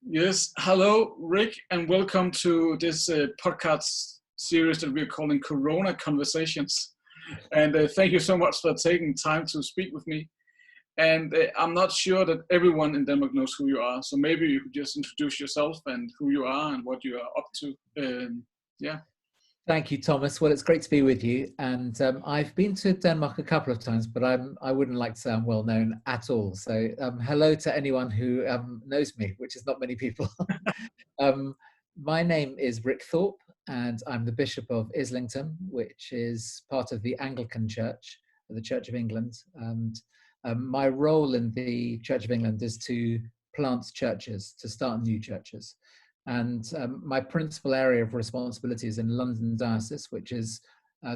Yes, hello, Rick, and welcome to this podcast series that we're calling Corona Conversations. And thank you so much for taking time to speak with me. And I'm not sure that everyone in Denmark knows who you are, so maybe you could just introduce yourself and who you are and what you are up to. Yeah. Thank you, Thomas. Well, it's great to be with you. And I've been to Denmark a couple of times, but I wouldn't like to sound well known at all. So hello to anyone who knows me, which is not many people. My name is Ric Thorpe, and I'm the Bishop of Islington, which is part of the Anglican Church, the Church of England. And my role in the Church of England is to plant churches, to start new churches. And my principal area of responsibility is in London Diocese, which is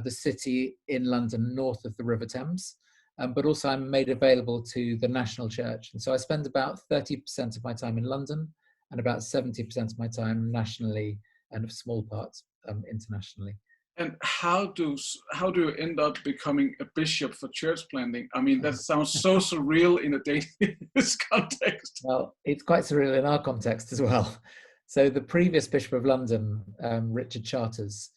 the city in London north of the River Thames. But also I'm made available to the National Church. And so I spend about 30% of my time in London and about 70% of my time nationally and a small part internationally. And how do you end up becoming a bishop for church planting? I mean, that sounds so surreal in a Danish context. Well, it's quite surreal in our context as well. So the previous Bishop of London, Richard Charters,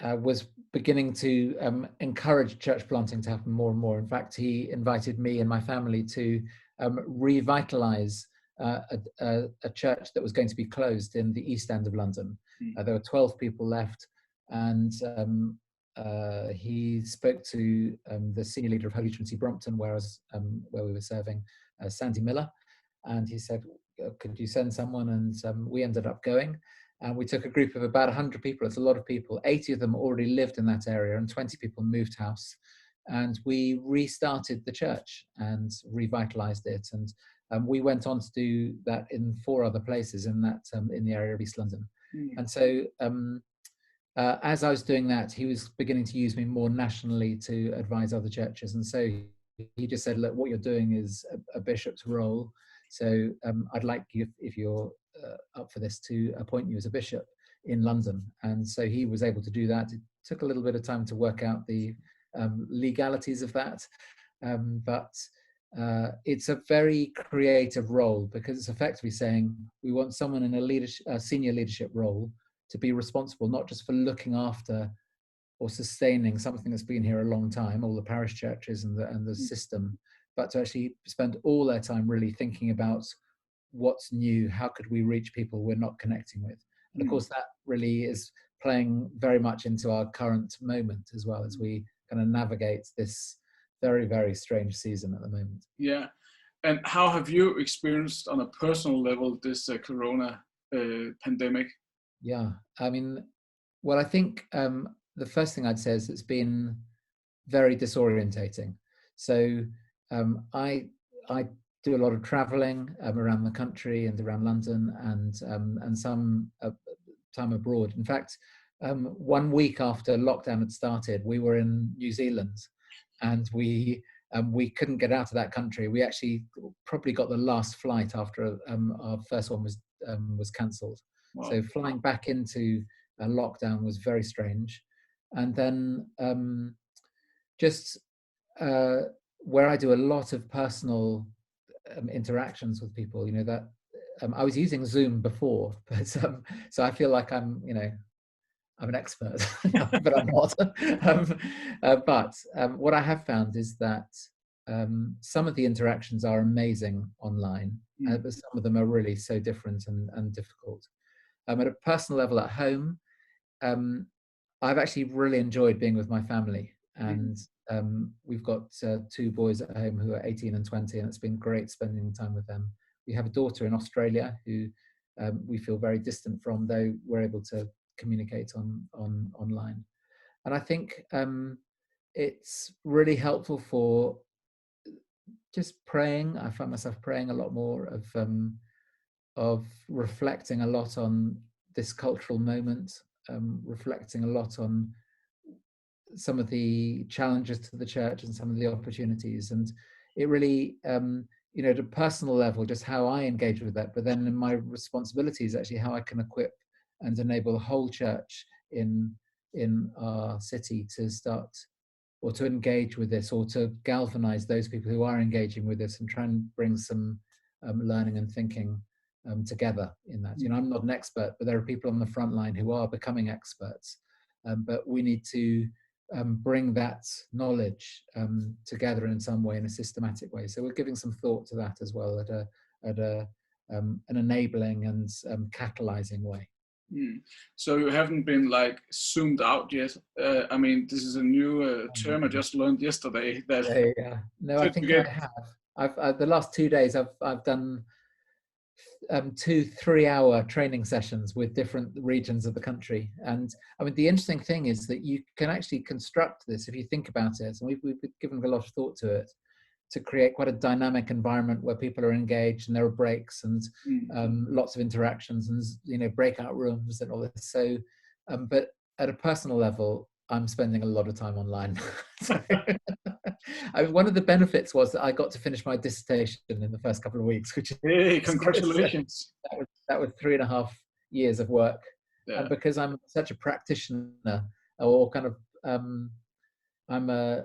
was beginning to encourage church planting to happen more and more. In fact, he invited me and my family to revitalize a church that was going to be closed in the East End of London. There were 12 people left, and he spoke to the senior leader of Holy Trinity Brompton, where we were serving, Sandy Miller, and he said, could you send someone? And we ended up going, and we took a group of about 100 people. It's a lot of people. 80 of them already lived in that area, and 20 people moved house. And we restarted the church and revitalized it. And we went on to do that in 4 other places in the area of East London. And so as I was doing that, he was beginning to use me more nationally to advise other churches. And so he just said, look, what you're doing is a bishop's role. So I'd like you, if you're up for this, to appoint you as a bishop in London. And so he was able to do that. It took a little bit of time to work out the legalities of that. But it's a very creative role, because it's effectively saying we want someone in a senior leadership role to be responsible not just for looking after or sustaining something that's been here a long time, all the parish churches and the system, but to actually spend all their time really thinking about what's new, how could we reach people we're not connecting with. And of course, that really is playing very much into our current moment as well, as we kind of navigate this very, very strange season at the moment. Yeah. And how have you experienced on a personal level this corona pandemic? Yeah, I mean, well, I think the first thing I'd say is it's been very disorientating. So I do a lot of traveling around the country and around London, and some time abroad. In fact, 1 week after lockdown had started, we were in New Zealand, and we couldn't get out of that country. We actually probably got the last flight after our first one was cancelled. Wow. So flying back into lockdown was very strange. And then just where I do a lot of personal interactions with people, you know, that I was using Zoom before, but so I feel like I'm an expert, but I'm not. But what I have found is that some of the interactions are amazing online, but some of them are really so different and difficult. At a personal level at home, I've actually really enjoyed being with my family, and we've got 2 boys at home who are 18 and 20, and it's been great spending time with them. We have a daughter in Australia who we feel very distant from, though we're able to communicate online. And I think it's really helpful for just praying. I find myself praying a lot more, of reflecting a lot on this cultural moment, reflecting a lot on some of the challenges to the church and some of the opportunities. And it really, at a personal level, just how I engage with that, but then in my responsibilities, actually how I can equip and enable the whole church in our city to start or to engage with this, or to galvanize those people who are engaging with this and try and bring some learning and thinking together in that. You know, I'm not an expert, but there are people on the front line who are becoming experts. But we need to bring that knowledge together in some way, in a systematic way. So we're giving some thought to that as well, at an enabling and catalyzing way. So you haven't been like zoomed out yet. I mean, this is a new term I just learned yesterday. That Yeah. No, I think I have. I've the last 2 days I've done 2 3-hour training sessions with different regions of the country. And I mean, the interesting thing is that you can actually construct this, if you think about it, and we've given a lot of thought to it, to create quite a dynamic environment where people are engaged and there are breaks and lots of interactions and, you know, breakout rooms and all this. So, but at a personal level, I'm spending a lot of time online. So, I mean, one of the benefits was that I got to finish my dissertation in the first couple of weeks, which hey, congratulations. That was 3.5 years of work. Yeah. And because I'm such a practitioner, or kind of I'm a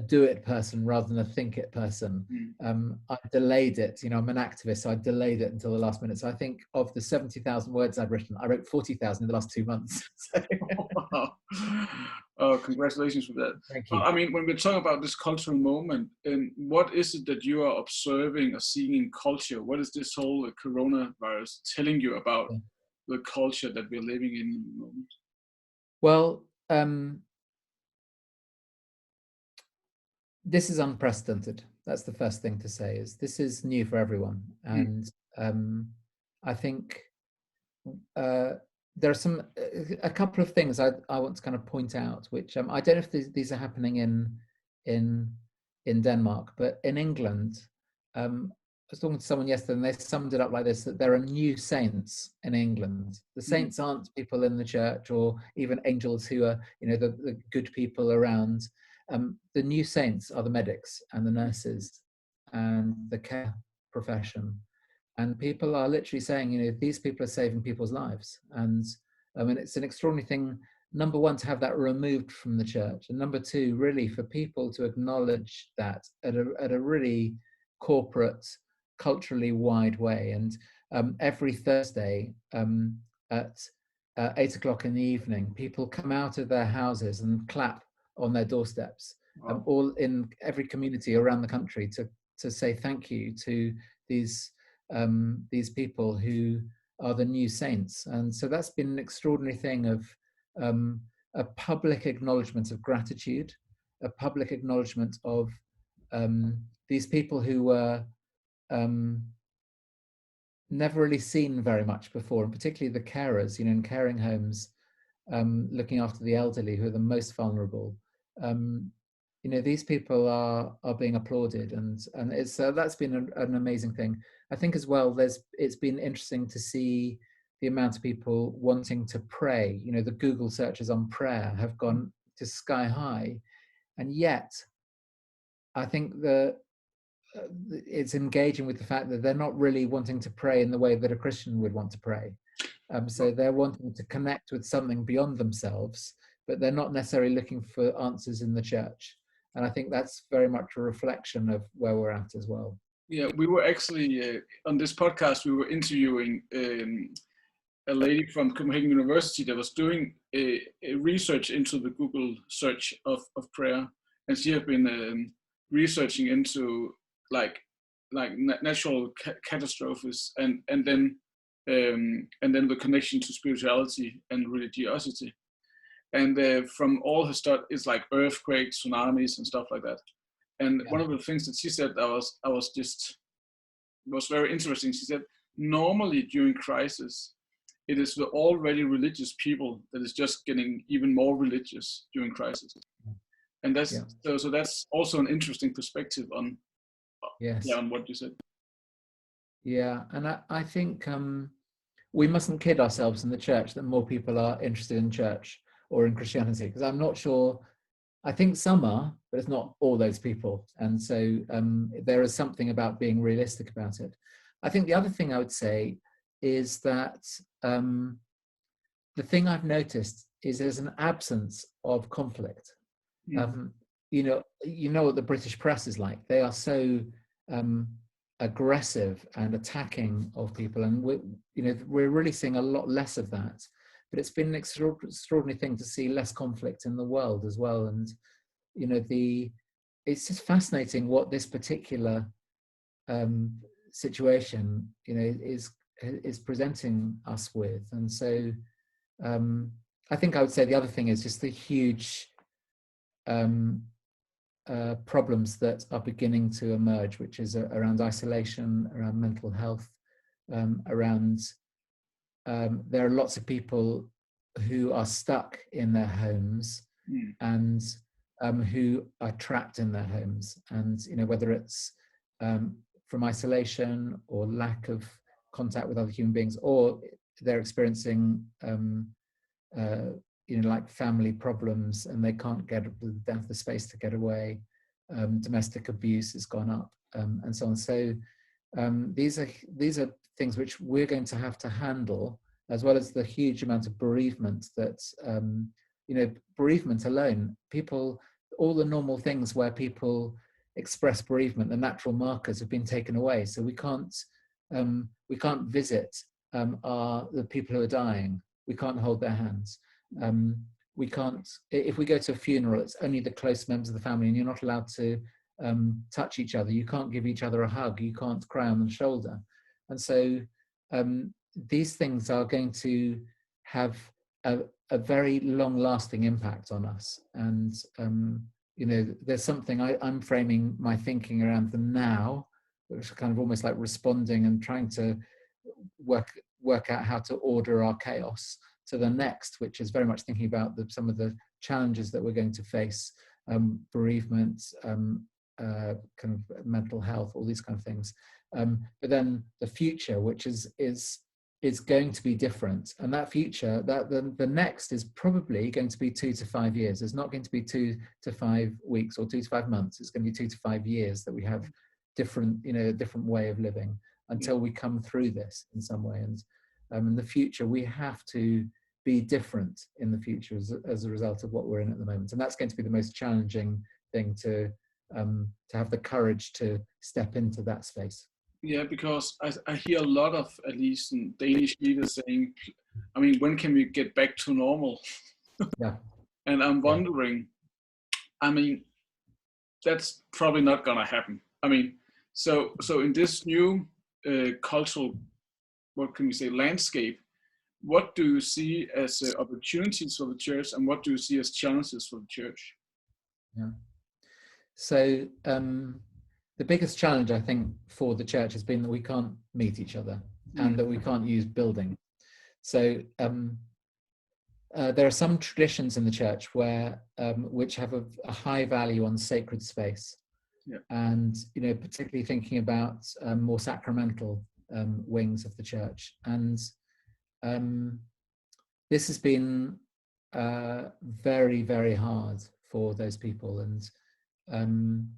do it person rather than a think it person, I delayed it. You know, I'm an activist, so I delayed it until the last minute. So I think of the 70,000 words I've written, I wrote 40,000 in the last 2 months. So. Wow. Oh, congratulations for that. Thank you. I mean, when we're talking about this cultural moment, what is it that you are observing or seeing in culture? What is this whole coronavirus telling you about the culture that we're living in the moment? Well, this is unprecedented. That's the first thing to say. Is this is new for everyone, and I think there are a couple of things I want to kind of point out, which I don't know if these are happening in Denmark, but in England, I was talking to someone yesterday, and they summed it up like this: that there are new saints in England. The saints aren't people in the church or even angels who are, you know, the good people around. The new saints are the medics and the nurses and the care profession. And people are literally saying, you know, these people are saving people's lives. And I mean, it's an extraordinary thing, number one, to have that removed from the church. And number two, really for people to acknowledge that at a really corporate, culturally wide way. And every Thursday at 8 o'clock in the evening, people come out of their houses and clap on their doorsteps, all in every community around the country, to say thank you to these people who are the new saints. And so that's been an extraordinary thing of a public acknowledgement of gratitude, a public acknowledgement of these people who were never really seen very much before, and particularly the carers, you know, in caring homes, looking after the elderly who are the most vulnerable. You know, these people are being applauded, and it's that's been an amazing thing. I think as well, it's been interesting to see the amount of people wanting to pray. You know, the Google searches on prayer have gone to sky high, and yet I think it's engaging with the fact that they're not really wanting to pray in the way that a Christian would want to pray. So they're wanting to connect with something beyond themselves, but they're not necessarily looking for answers in the church. And I think that's very much a reflection of where we're at as well. Yeah, we were actually, on this podcast, we were interviewing a lady from Copenhagen University that was doing a research into the Google search of prayer. And she had been researching into like natural catastrophes and then the connection to spirituality and religiosity. And from all her stuff, it's like earthquakes, tsunamis, and stuff like that. And one of the things that she said that was very interesting. She said, normally during crisis, it is the already religious people that is just getting even more religious during crisis. And that's so that's also an interesting perspective on on what you said. Yeah, and I think we mustn't kid ourselves in the church that more people are interested in church or in Christianity, because I'm not sure. I think some are, but it's not all those people. And so there is something about being realistic about it. I think the other thing I would say is that the thing I've noticed is there's an absence of conflict. You know what the British press is like. They are so aggressive and attacking of people, and we're really seeing a lot less of that. But it's been an extraordinary thing to see less conflict in the world as well. And it's just fascinating what this particular situation is presenting us with. And so I think I would say the other thing is just the huge problems that are beginning to emerge, which is around isolation, around mental health, around there are lots of people who are stuck in their homes and who are trapped in their homes, and whether it's from isolation or lack of contact with other human beings, or they're experiencing like family problems and they can't get the space to get away. Domestic abuse has gone up, and so on. So these are things which we're going to have to handle, as well as the huge amount of bereavement that bereavement alone, all the normal things where people express bereavement, the natural markers have been taken away. So we can't visit the people who are dying. We can't hold their hands. We can't, if we go to a funeral, it's only the close members of the family, and you're not allowed to touch each other. You can't give each other a hug. You can't cry on the shoulder. And so these things are going to have a very long-lasting impact on us. And there's something I'm framing my thinking around the now, which is kind of almost like responding and trying to work out how to order our chaos, to the next, which is very much thinking about some of the challenges that we're going to face, bereavement, kind of mental health, all these kind of things. But then the future, which is going to be different, and that future, the next is probably going to be 2 to 5 years. It's not going to be 2 to 5 weeks or 2 to 5 months. It's going to be 2 to 5 years that we have a different way of living until we come through this in some way. And in the future, we have to be different in the future as a result of what we're in at the moment. And that's going to be the most challenging thing, to have the courage to step into that space. Yeah, because I hear a lot of, at least in Danish leaders, saying, I mean, when can we get back to normal? Yeah. And I'm wondering, I mean, that's probably not gonna happen. I mean, so in this new cultural, what can we say, landscape, what do you see as opportunities for the church, and what do you see as challenges for the church? Yeah. So the biggest challenge, I think, for the church has been that we can't meet each other and that we can't use building. So there are some traditions in the church which have a high value on sacred space. Yeah. And particularly thinking about more sacramental wings of the church. And this has been very, very hard for those people, and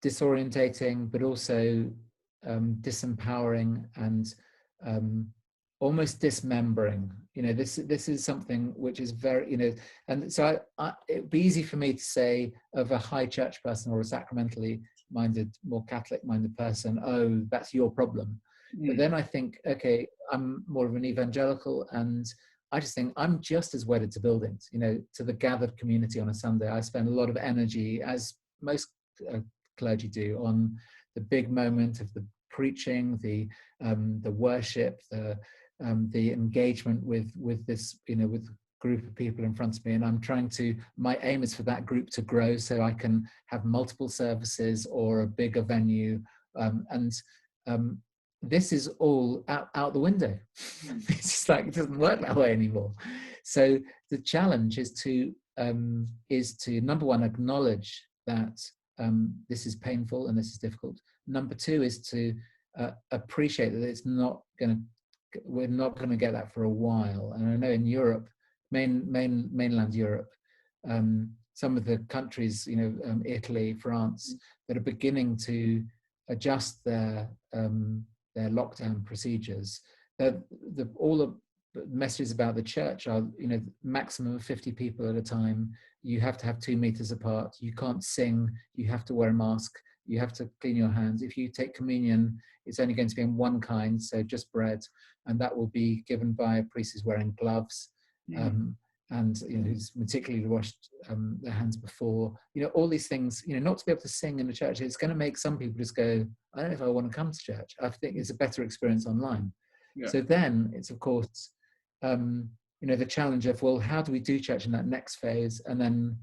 disorientating, but also disempowering and almost dismembering. This is something which is very, and so it'd be easy for me to say of a high church person or a sacramentally minded, more Catholic minded person, oh, that's your problem. But then I think, okay, I'm more of an evangelical, and I just think I'm just as wedded to buildings, to the gathered community on a Sunday. I spend a lot of energy, as most clergy do, on the big moment of the preaching, the worship, the engagement with this, with a group of people in front of me. And I'm my aim is for that group to grow so I can have multiple services or a bigger venue. This is all out the window. It's just like, it doesn't work that way anymore. So the challenge is to number one, acknowledge that this is painful and this is difficult. Number two is to appreciate that we're not going to get that for a while. And I know in Europe, mainland Europe, some of the countries, Italy, France, that are beginning to adjust their lockdown procedures. All the messages about the church are, maximum of 50 people at a time. You have to have 2 meters apart. You can't sing. You have to wear a mask. you have to clean your hands. If you take communion, it's only going to be in one kind, so just bread, and that will be given by a priest who's wearing gloves, and who's meticulously washed their hands before. All these things. Not to be able to sing in the church, it's going to make some people just go, I don't know if I want to come to church. I think it's a better experience online. Yeah. So then it's, of course, the challenge of, well, how do we do church in that next phase? And then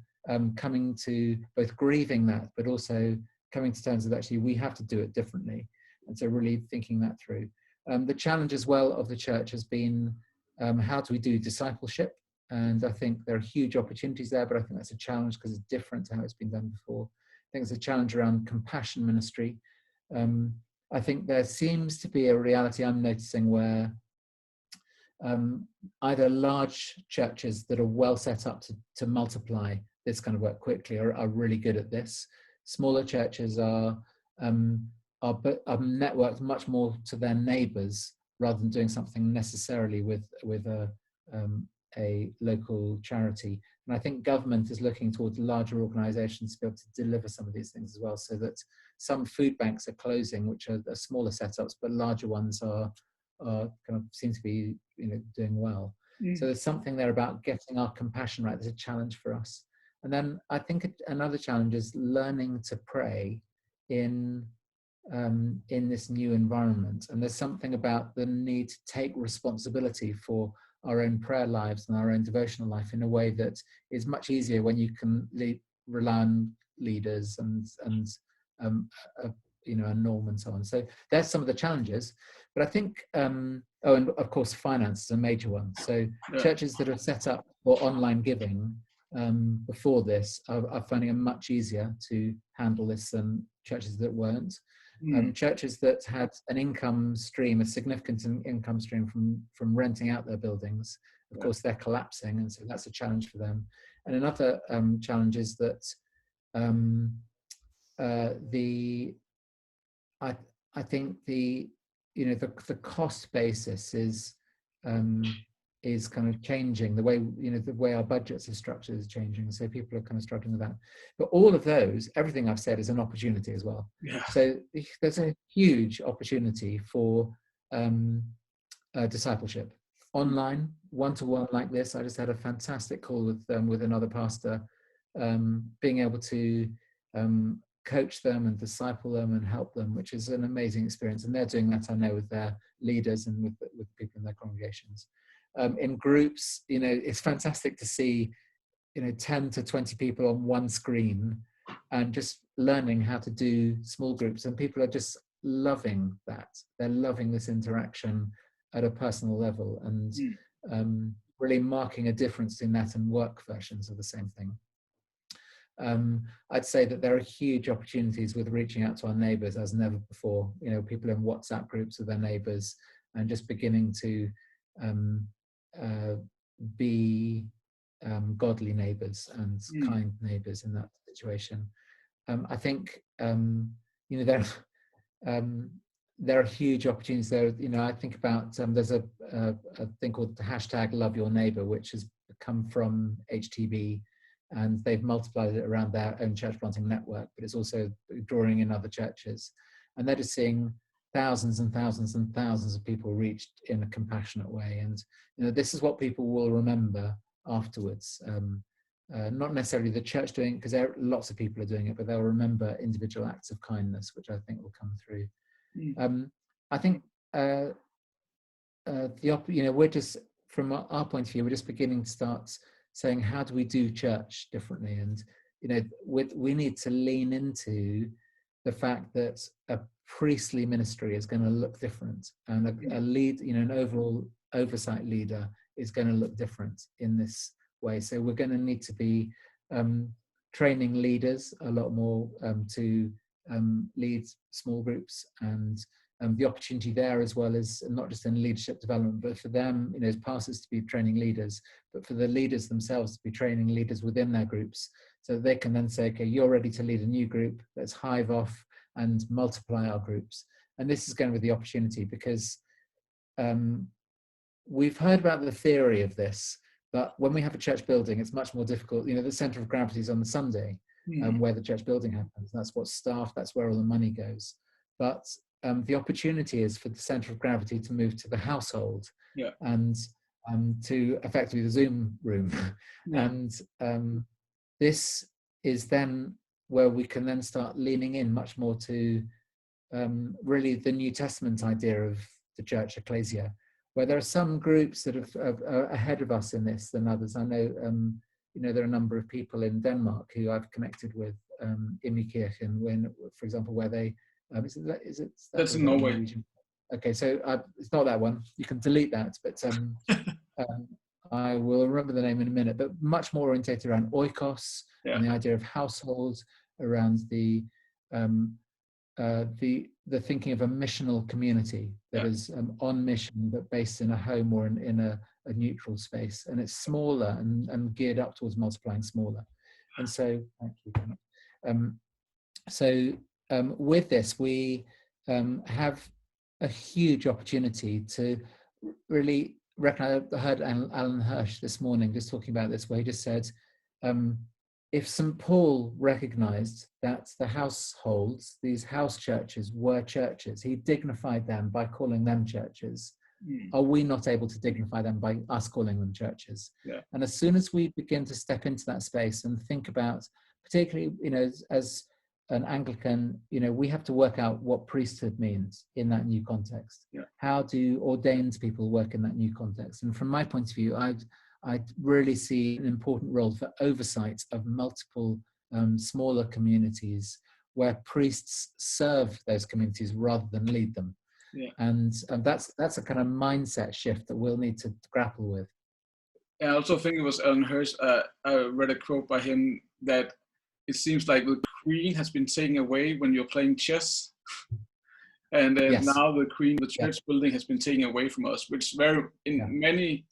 coming to both grieving that, but also coming to terms with actually we have to do it differently. And so really thinking that through. The challenge as well of the church has been, how do we do discipleship? And I think there are huge opportunities there, but I think that's a challenge because it's different to how it's been done before. I think there's a challenge around compassion ministry. I think there seems to be a reality I'm noticing where either large churches that are well set up to multiply this kind of work quickly are really good at this. Smaller churches are networked much more to their neighbours rather than doing something necessarily with a local charity. And I think government is looking towards larger organisations to be able to deliver some of these things as well, so that some food banks are closing, which are smaller setups, but larger ones are kind of seem to be doing well. So there's something there about getting our compassion right. There's a challenge for us. And then I think another challenge is learning to pray in this new environment. And there's something about the need to take responsibility for our own prayer lives and our own devotional life in a way that is much easier when you can rely on leaders and a norm and so on. So there's some of the challenges, but I think and of course finance is a major one. So churches that are set up for online giving before this are finding it much easier to handle this than churches that weren't. Churches that had an income stream, a significant income stream from renting out their buildings, of course they're collapsing, and so that's a challenge for them. And another challenge is that I think the cost basis is kind of changing. The way our budgets are structured is changing, so people are kind of struggling with that. But all of those, everything I've said, is an opportunity as well. Yeah. So there's a huge opportunity for discipleship online, one-to-one like this. I just had a fantastic call with another pastor, being able to coach them and disciple them and help them, which is an amazing experience. And they're doing that, I know, with their leaders and with people in their congregations. In groups, it's fantastic to see 10 to 20 people on one screen and just learning how to do small groups, and people are just loving that. They're loving this interaction at a personal level, and really marking a difference in that and work versions of the same thing. I'd say that there are huge opportunities with reaching out to our neighbours as never before. People in WhatsApp groups with their neighbours and just beginning to be godly neighbours and kind neighbours in that situation. I think there are huge opportunities there. I think about there's a thing called the hashtag Love Your Neighbour, which has come from HTB, and they've multiplied it around their own church planting network, but it's also drawing in other churches, and they're just seeing thousands and thousands and thousands of people reached in a compassionate way. And this is what people will remember afterwards. Not necessarily the church doing it, because lots of people are doing it, but they'll remember individual acts of kindness, which I think will come through. I think we're just, from our point of view, we're just beginning to start saying, how do we do church differently? And we need to lean into the fact that a priestly ministry is going to look different, and a lead, an overall oversight leader is going to look different in this way. So we're going to need to be training leaders a lot more to lead small groups, and the opportunity there as well is not just in leadership development, but for them, as pastors, to be training leaders, but for the leaders themselves to be training leaders within their groups, so that they can then say, okay, you're ready to lead a new group, let's hive off and multiply our groups. And this is going to be the opportunity, because we've heard about the theory of this, but when we have a church building, it's much more difficult. The center of gravity is on the Sunday. where the church building happens. That's what staff, that's where all the money goes. But the opportunity is for the center of gravity to move to the household, and to effectively the Zoom room. And this is then where we can then start leaning in much more to really the New Testament idea of the church ecclesia, where there are some groups that are ahead of us in this than others. I know, there are a number of people in Denmark who I've connected with, Imikirchen, when, for example, where they, that's in Norway. Norwegian. Okay, so it's not that one. You can delete that, but I will remember the name in a minute. But much more orientated around oikos and the idea of households, around the thinking of a missional community that is on mission, but based in a home or in a neutral space, and it's smaller and geared up towards multiplying smaller. And so, thank you. With this, we have a huge opportunity to really recognize. I heard Alan Hirsch this morning just talking about this, where he just said, if St. Paul recognized that the households, these house churches, were churches, he dignified them by calling them churches. Are we not able to dignify them by us calling them churches? And as soon as we begin to step into that space and think about, particularly, as an Anglican, we have to work out what priesthood means in that new context. How do ordained people work in that new context? And from my point of view, I'd really see an important role for oversight of multiple smaller communities where priests serve those communities rather than lead them. And that's a kind of mindset shift that we'll need to grapple with. I also think it was Alan Hirsch. I read a quote by him that it seems like the queen has been taken away when you're playing chess. And now the church building has been taken away from us, which many,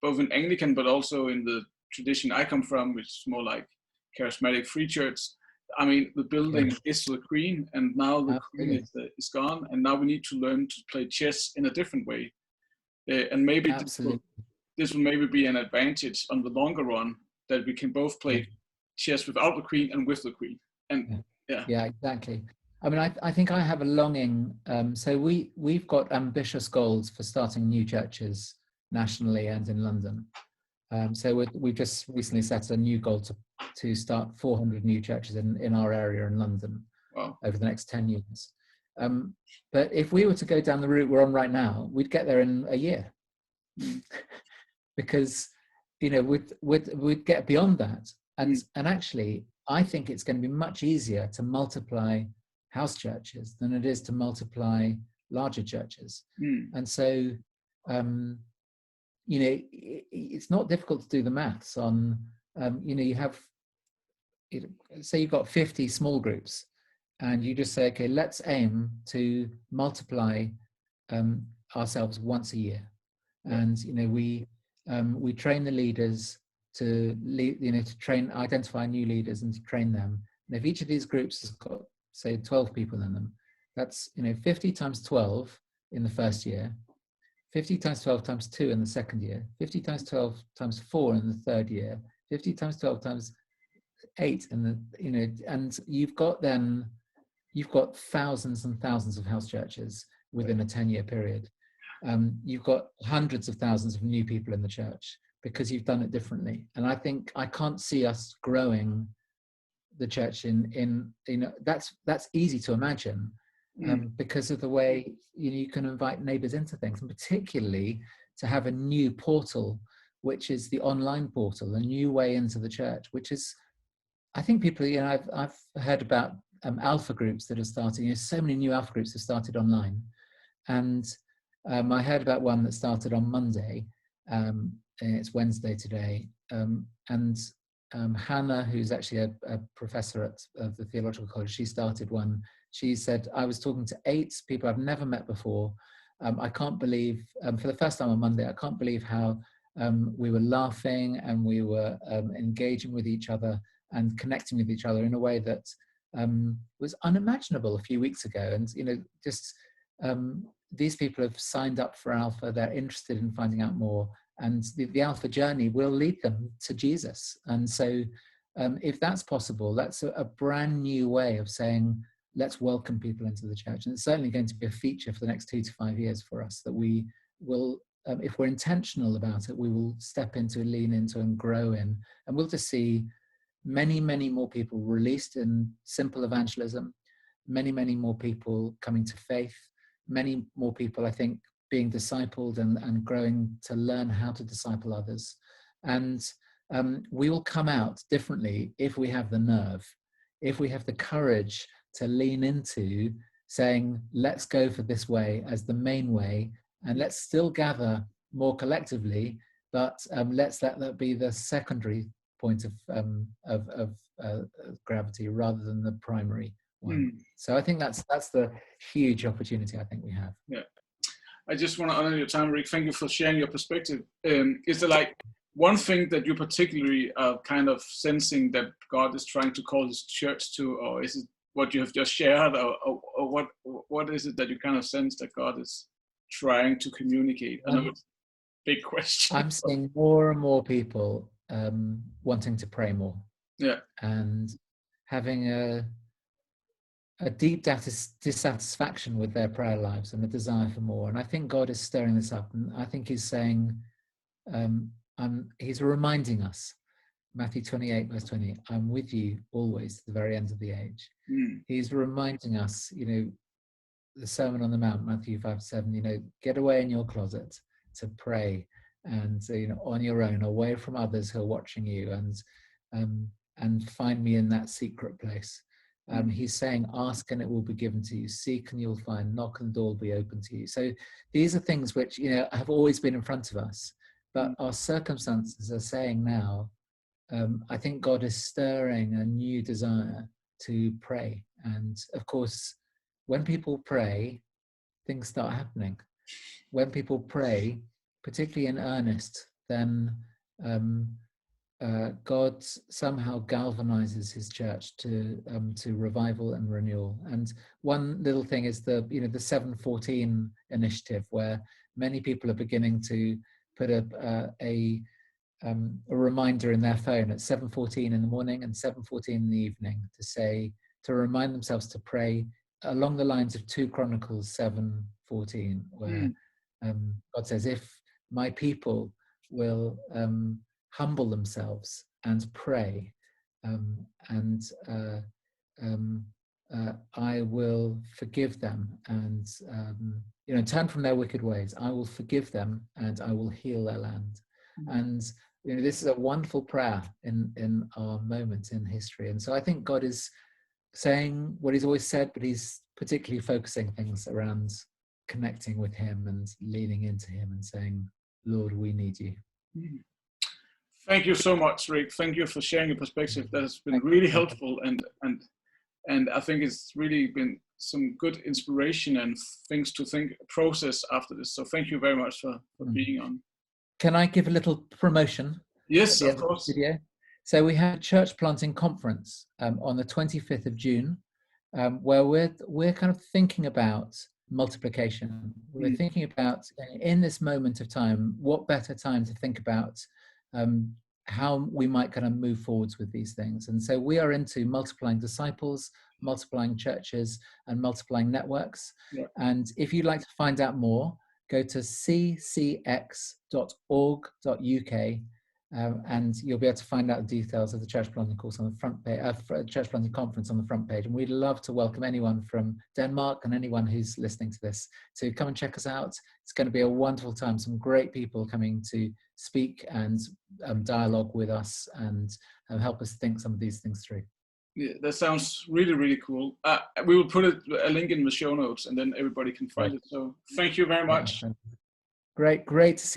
both in Anglican, but also in the tradition I come from, which is more like charismatic free church. I mean, the building is the queen, and now the queen is gone, and now we need to learn to play chess in a different way. And maybe this will maybe be an advantage on the longer run, that we can both play chess without the queen and with the queen. And exactly. I mean, I think I have a longing. So we've got ambitious goals for starting new churches nationally and in London. So we've just recently set a new goal to start 400 new churches in our area in London over the next 10 years. But if we were to go down the route we're on right now, we'd get there in a year. Because, we'd get beyond that. And actually, I think it's going to be much easier to multiply house churches than it is to multiply larger churches. And so, it's not difficult to do the maths on, you have, say you've got 50 small groups, and you just say, okay, let's aim to multiply ourselves once a year. And, we train the leaders to lead, to identify new leaders and to train them. And if each of these groups has got, say, 12 people in them, that's, 50 times 12 in the first year, 50 times 12 times 2 in the second year, 50 times 12 times 4 in the third year, 50 times 12 times 8 in the, and you've got thousands and thousands of house churches within a 10-year period. You've got hundreds of thousands of new people in the church because you've done it differently. And I think I can't see us growing the church in that's easy to imagine because of the way you can invite neighbors into things, and particularly to have a new portal, which is the online portal, a new way into the church, which is, I think people, I've heard about alpha groups that are starting. So many new alpha groups have started online, and I heard about one that started on Monday. It's Wednesday today, and Hannah, who's actually a professor at the theological college, she started one. She said, I was talking to 8 people I've never met before. I can't believe, for the first time on Monday, I can't believe how we were laughing and we were engaging with each other and connecting with each other in a way that was unimaginable a few weeks ago. And, these people have signed up for Alpha. They're interested in finding out more. And the Alpha journey will lead them to Jesus. And so if that's possible, that's a brand new way of saying, let's welcome people into the church. And it's certainly going to be a feature for the next 2 to 5 years for us, that we will, if we're intentional about it, we will step into, lean into and grow in. And we'll just see many, many more people released in simple evangelism, many, many more people coming to faith, many more people, I think, being discipled and growing to learn how to disciple others. And we will come out differently if we have the nerve, if we have the courage to lean into saying, let's go for this way as the main way, and let's still gather more collectively, but let's let that be the secondary point of gravity rather than the primary one. So I think that's the huge opportunity I think we have. Yeah, I just want to honor your time, Ric. Thank you for sharing your perspective. Is there like one thing that you particularly are kind of sensing that God is trying to call His church to, or is it what you have just shared, or what is it that you kind of sense that God is trying to communicate? I know it's a big question. I'm seeing more and more people wanting to pray more. Yeah. And having a deep dissatisfaction with their prayer lives and a desire for more. And I think God is stirring this up. And I think He's saying, He's reminding us, Matthew 28, verse 20, I'm with you always to the very end of the age. He's reminding us, the Sermon on the Mount, Matthew 5:7, get away in your closet to pray and, on your own, away from others who are watching you, and find me in that secret place. He's saying, ask and it will be given to you, seek and you'll find, knock and the door will be open to you. So these are things which, have always been in front of us, but our circumstances are saying now, I think God is stirring a new desire to pray. And of course, when people pray, things start happening. When people pray, particularly in earnest, then God somehow galvanizes His church to revival and renewal. And one little thing is the 714 initiative, where many people are beginning to put a reminder in their phone at 7:14 in the morning and 7:14 in the evening to remind themselves to pray along the lines of 2 Chronicles 7:14, where God says, if my people will humble themselves and pray, I will forgive them and turn from their wicked ways. I will forgive them and I will heal their land. And this is a wonderful prayer in our moment in history. And so I think God is saying what He's always said, but He's particularly focusing things around connecting with Him and leaning into Him and saying, Lord, we need you. Thank you so much, Ric. Thank you for sharing your perspective. That has been really helpful, and I think it's really been some good inspiration and things to process after this. So thank you very much for being on. Can I give a little promotion? Yes, of course. Video? So we had a church planting conference on the 25th of June, where we're kind of thinking about multiplication. We're thinking about, in this moment of time, what better time to think about how we might kind of move forwards with these things. And so we are into multiplying disciples, multiplying churches, and multiplying networks. Yeah. And if you'd like to find out more, go to ccx.org.uk, and you'll be able to find out the details of the church planting course on the front page, church planting conference on the front page. And we'd love to welcome anyone from Denmark and anyone who's listening to this to come and check us out. It's going to be a wonderful time. Some great people coming to speak and dialogue with us and help us think some of these things through. Yeah, that sounds really, really cool. We will put a link in the show notes, and then everybody can find it. So thank you very much. Great to see you.